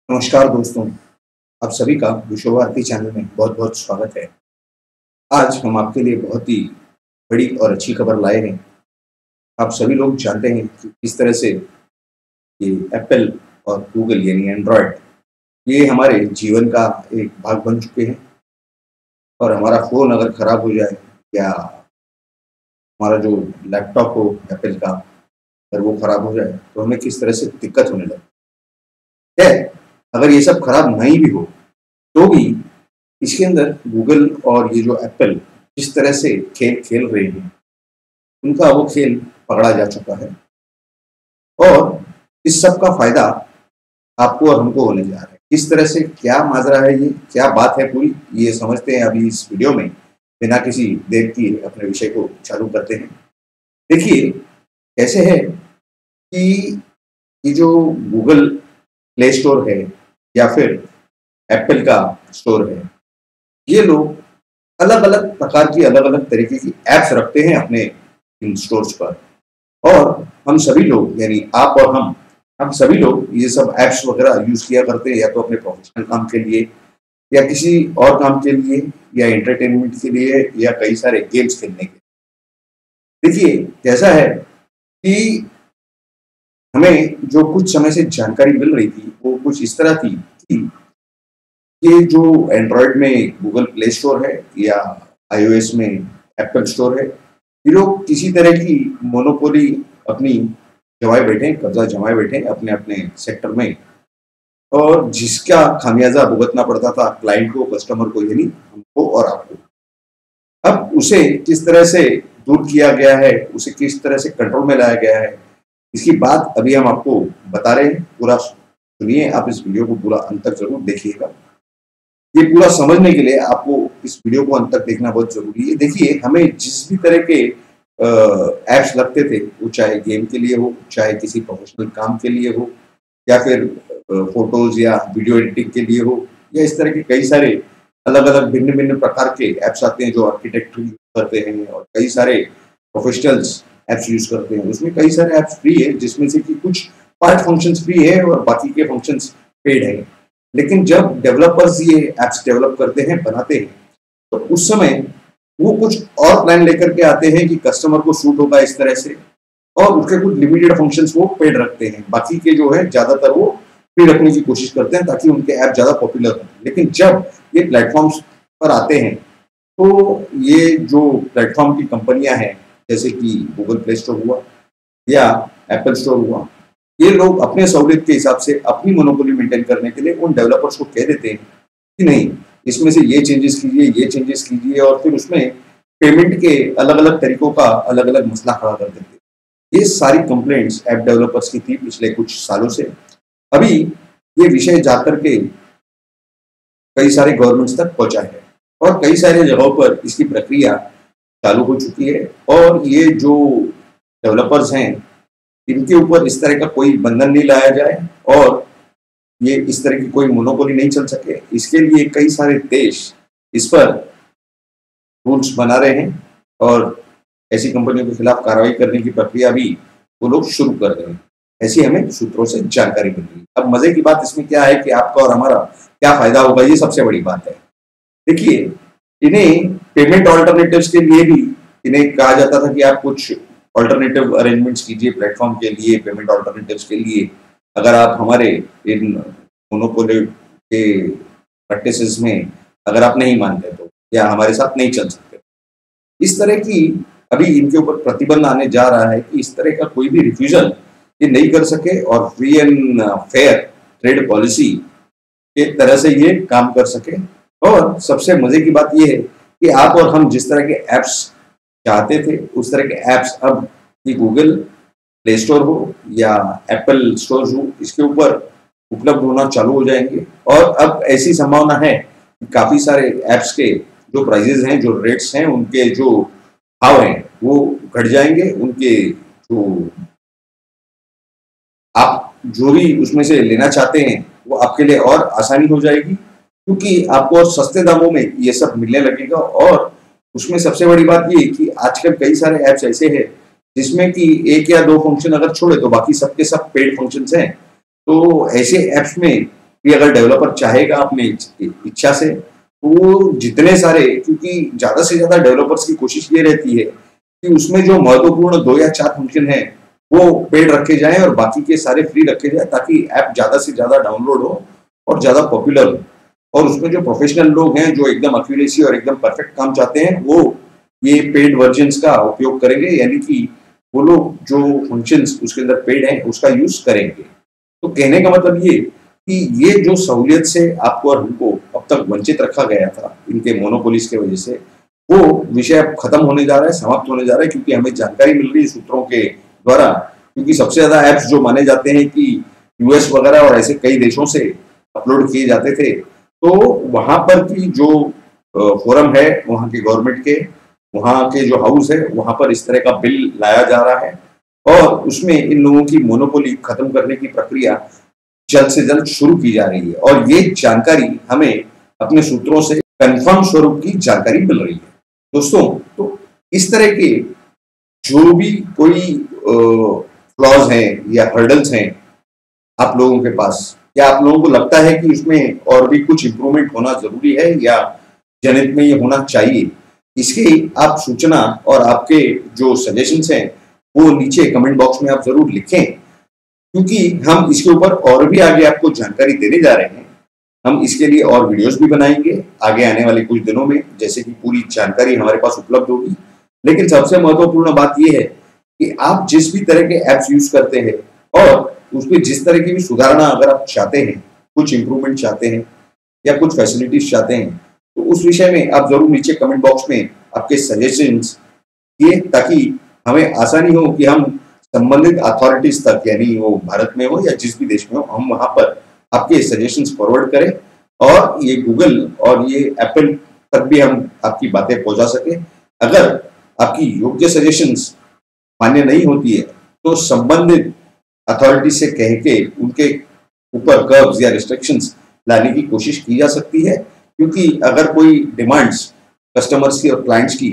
नमस्कार दोस्तों, आप सभी का विश्व भारती चैनल में बहुत-बहुत स्वागत है। आज हम आपके लिए बहुत ही बड़ी और अच्छी खबर लाए हैं। आप सभी लोग जानते हैं कि किस तरह से ये एप्पल और गूगल यानी एंड्रॉयड ये हमारे जीवन का एक भाग बन चुके हैं और हमारा फ़ोन अगर खराब हो जाए या हमारा जो लैपटॉप हो एप्पल का, अगर वो खराब हो जाए तो हमें किस तरह से दिक्कत होने लगती है। अगर ये सब खराब नहीं भी हो, तो भी इसके अंदर गूगल और ये जो एप्पल जिस तरह से खेल खेल रहे हैं, उनका वो खेल पकड़ा जा चुका है और इस सब का फ़ायदा आपको और हमको होने जा रहा है। किस तरह से क्या माजरा है ये, क्या बात है पूरी, ये समझते हैं अभी इस वीडियो में। बिना किसी देर की अपने विषय को चालू करते हैं। देखिए, कैसे है कि ये जो गूगल प्ले स्टोर है या फिर एप्पल का स्टोर है, ये लोग अलग-अलग प्रकार की अलग-अलग तरीके की ऐप्स रखते हैं अपने इन स्टोर्स पर और हम सभी लोग यानी आप और हम सभी लोग ये सब ऐप्स वगैरह यूज़ किया करते हैं या तो अपने प्रोफेशनल काम के लिए या किसी और काम के लिए या एंटरटेनमेंट के लिए या कई सारे गेम्स खेलने के लिए। देखिए, कैसा है कि हमें जो कुछ समय से जानकारी मिल रही थी, वो कुछ इस तरह थी कि ये जो एंड्रॉयड में गूगल प्ले स्टोर है या आईओएस में एप्पल स्टोर है, ये लोग किसी तरह की मोनोपोली अपनी जमाए बैठे हैं, कब्जा जमाए बैठे हैं अपने-अपने सेक्टर में और जिसका खामियाजा भुगतना पड़ता था क्लाइंट को, कस्टमर को यानी हमको और आपको। अब उसे किस तरह से दूर किया गया है, उसे किस तरह से कंट्रोल में लाया गया है, इसकी बात अभी हम आपको बता रहे हैं। पूरा सुनिए, आप इस वीडियो को पूरा अंत तक ज़रूर देखिएगा। ये पूरा समझने के लिए आपको इस वीडियो को अंत तक देखना बहुत ज़रूरी है। देखिए, हमें जिस भी तरह के ऐप्स लगते थे, वो चाहे गेम के लिए हो, चाहे किसी प्रोफेशनल काम के लिए हो या फिर फ़ोटोज़ या वीडियो एडिटिंग के लिए हो या इस तरह के कई सारे अलग-अलग भिन्न-भिन्न प्रकार के ऐप्स आते हैं जो आर्किटेक्ट यूज़ करते हैं और कई सारे प्रोफेशनल्स ऐप्स यूज़ करते हैं। उसमें कई सारे ऐप्स फ्री है, जिसमें से कि कुछ पार्ट फंक्शंस फ्री है और बाकी के फंक्शंस पेड है। लेकिन जब डेवलपर्स ये ऐप्स डेवलप करते हैं, बनाते हैं, तो उस समय वो कुछ और प्लान लेकर के आते हैं कि कस्टमर को सूट होगा इस तरह से और उसके कुछ लिमिटेड फंक्शंस वो पेड रखते हैं। बाकी के जो है ज़्यादातर वो फ्री रखने की कोशिश करते हैं ताकि उनके ऐप ज़्यादा पॉपुलर हों। लेकिन जब ये प्लेटफ़ॉर्म्स पर आते हैं, तो ये जो प्लेटफ़ॉर्म की कंपनियाँ हैं, जैसे कि गूगल प्ले स्टोर हुआ या एप्पल स्टोर हुआ, ये लोग अपने सहूलियत के हिसाब से अपनी मोनोपोली मेंटेन करने के लिए उन डेवलपर्स को कह देते हैं कि नहीं, इसमें से ये चेंजेस कीजिए, ये चेंजेस कीजिए और फिर उसमें पेमेंट के अलग-अलग तरीकों का अलग-अलग मसला खड़ा कर देते हैं। ये सारी कंप्लेंट्स ऐप डेवलपर्स की थी पिछले कुछ सालों से। अभी ये विषय जाकर के कई सारे गवर्नमेंट्स तक पहुँचा है और कई सारी जगहों पर इसकी प्रक्रिया चालू हो चुकी है और ये जो डेवलपर्स हैं, इनके ऊपर इस तरह का कोई बंधन नहीं लाया जाए और ये इस तरह की कोई मोनोपोली नहीं चल सके, इसके लिए कई सारे देश इस पर रूल्स बना रहे हैं और ऐसी कंपनियों के खिलाफ कार्रवाई करने की प्रक्रिया भी वो लोग शुरू कर रहे हैं। ऐसी हमें सूत्रों से जानकारी मिल रही है। अब मजे की बात इसमें क्या है कि आपका और हमारा क्या फायदा होगा, ये सबसे बड़ी बात है। देखिए, इन्हें पेमेंट ऑल्टरनेटिव्स के लिए भी इन्हें कहा जाता था कि आप कुछ ऑल्टरनेटिव अरेंजमेंट्स कीजिए प्लेटफॉर्म के लिए, पेमेंट ऑल्टरनेटिव्स के लिए। अगर आप हमारे इन मोनोपोली के प्रैक्टिसेस में अगर आप नहीं मानते तो या हमारे साथ नहीं चल सकते, इस तरह की अभी इनके ऊपर प्रतिबंध आने जा रहा है कि इस तरह का कोई भी रिफ्यूजल ये नहीं कर सके और free and fair trade policy के तरह से ये काम कर सके। और सबसे मजे की बात ये है कि आप और हम जिस तरह के ऐप्स चाहते थे, उस तरह के ऐप्स अब ये गूगल प्ले स्टोर हो या एप्पल स्टोर हो, इसके ऊपर उपलब्ध होना चालू हो जाएंगे और अब ऐसी संभावना है कि काफ़ी सारे ऐप्स के जो प्राइजेज हैं, जो रेट्स हैं, उनके जो भाव हैं, वो घट जाएंगे। उनके जो आप जो भी उसमें से लेना चाहते हैं, वो आपके लिए और आसानी हो जाएगी क्योंकि आपको और सस्ते दामों में ये सब मिलने लगेगा। और उसमें सबसे बड़ी बात ये कि आजकल कई सारे ऐप्स ऐसे हैं जिसमें कि एक या दो फंक्शन अगर छोड़े तो बाकी सबके सब पेड फंक्शंस हैं। तो ऐसे ऐप्स में कि अगर डेवलपर चाहेगा अपने इच्छा से तो वो जितने सारे, क्योंकि ज्यादा से ज्यादा डेवलपर्स की कोशिश ये रहती है कि उसमें जो महत्वपूर्ण 2 या 4 फंक्शन है वो पेड रखे जाएं और बाकी के सारे फ्री रखे जाए, ताकि ऐप ज्यादा से ज्यादा डाउनलोड हो और ज्यादा पॉपुलर हो। और उसमें जो प्रोफेशनल लोग हैं जो एकदम एक्यूरेसी और एकदम परफेक्ट काम चाहते हैं वो ये पेड वर्जन्स का उपयोग करेंगे, यानी कि वो लोग जो फंक्शंस उसके अंदर पेड हैं उसका यूज करेंगे। तो कहने का मतलब ये कि ये जो सहूलियत से आपको और हमको अब तक वंचित रखा गया था इनके मोनोपोलीज की वजह से, वो विषय अब खत्म होने जा रहा है, समाप्त होने जा रहा है, क्योंकि हमें जानकारी मिल रही है सूत्रों के द्वारा। क्योंकि सबसे ज्यादा ऐप्स जो माने जाते हैं कि यूएस वगैरह और ऐसे कई देशों से अपलोड किए जाते थे, तो वहां पर की जो फोरम है वहां के गवर्नमेंट के, वहां के जो हाउस है वहां पर इस तरह का बिल लाया जा रहा है और उसमें इन लोगों की मोनोपोली खत्म करने की प्रक्रिया जल्द से जल्द शुरू की जा रही है। और ये जानकारी हमें अपने सूत्रों से कंफर्म स्वरूप की जानकारी मिल रही है। दोस्तों, तो इस तरह के जो भी कोई फ्लॉज हैं या हर्डल्स हैं आप लोगों के पास, क्या आप लोगों को लगता है कि उसमें और भी कुछ इंप्रूवमेंट होना जरूरी है या जनहित में ये होना चाहिए, इसकी आप सूचना और आपके जो सजेशंस हैं वो नीचे कमेंट बॉक्स में आप जरूर लिखें, क्योंकि हम इसके ऊपर और भी आगे आपको जानकारी देने जा रहे हैं। हम इसके लिए और वीडियोस भी बनाएंगे आगे आने वाले कुछ दिनों में, जैसे कि पूरी जानकारी हमारे पास उपलब्ध होगी। लेकिन सबसे महत्वपूर्ण बात यह है कि आप जिस भी तरह के एप्स यूज करते हैं और उसमें जिस तरह की भी सुधारणा अगर आप चाहते हैं, कुछ इंप्रूवमेंट चाहते हैं या कुछ फैसिलिटीज चाहते हैं, तो उस विषय में आप जरूर नीचे कमेंट बॉक्स में आपके सजेशंस दिए, ताकि हमें आसानी हो कि हम संबंधित अथॉरिटीज तक, यानी वो भारत में हो या जिस भी देश में हो, हम वहां पर आपके सजेशंस फॉरवर्ड करें और ये गूगल और ये एप्पल तक भी हम आपकी बातें पहुंचा सके। अगर आपकी योग्य सजेशंस मान्य नहीं होती है तो संबंधित अथॉरिटी से कह के उनके ऊपर कर्व्स या रिस्ट्रिक्शंस लाने की कोशिश की जा सकती है, क्योंकि अगर कोई डिमांड्स कस्टमर्स की और क्लाइंट्स की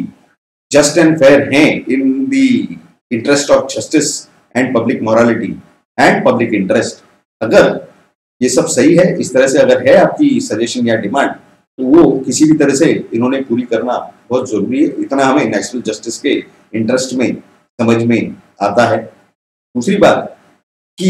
जस्ट एंड फेयर हैं in the interest of justice and public morality and public interest, अगर ये सब सही है, इस तरह से अगर है आपकी सजेशन या डिमांड, तो वो किसी भी तरह से इन्होंने पूरी करना बहुत जरूरी है। इतना हमें नेशनल जस्टिस के इंटरेस्ट में समझ में आता है। दूसरी बात कि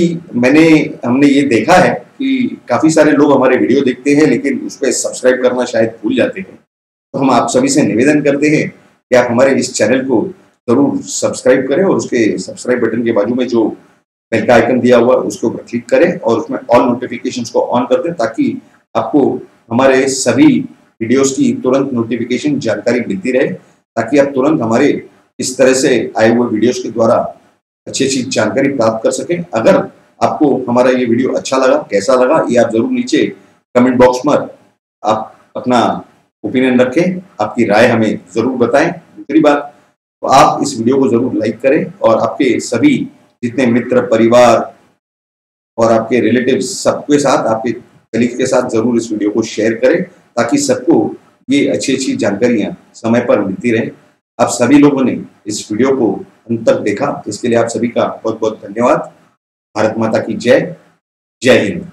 हमने ये देखा है कि काफी सारे लोग हमारे वीडियो देखते हैं लेकिन उस पर सब्सक्राइब करना शायद भूल जाते हैं। तो हम आप सभी से निवेदन करते हैं कि आप हमारे इस चैनल को जरूर सब्सक्राइब करें और उसके सब्सक्राइब बटन के बाजू में जो बेल का आइकन दिया हुआ है उसके ऊपर क्लिक करें और उसमें ऑल नोटिफिकेशंस को ऑन कर दें, ताकि आपको हमारे सभी वीडियोस की तुरंत नोटिफिकेशन जानकारी मिलती रहे, ताकि आप तुरंत हमारे इस तरह से आए हुए वीडियोस के द्वारा अच्छी जानकारी प्राप्त कर सकें। अगर आपको हमारा ये वीडियो अच्छा लगा, कैसा लगा, ये आप जरूर नीचे कमेंट बॉक्स में आप अपना ओपिनियन रखें, आपकी राय हमें जरूर बताएं। दूसरी बात, तो आप इस वीडियो को जरूर लाइक करें और आपके सभी जितने मित्र, परिवार और आपके रिलेटिव्स सबके साथ, आपके कलीग के साथ जरूर इस वीडियो को शेयर करें, ताकि सबको ये अच्छी जानकारियां समय पर मिलती रहे। आप सभी लोगों ने इस वीडियो को अंत तक देखा, इसके लिए आप सभी का बहुत बहुत धन्यवाद। भारत माता की जय। जय हिंद।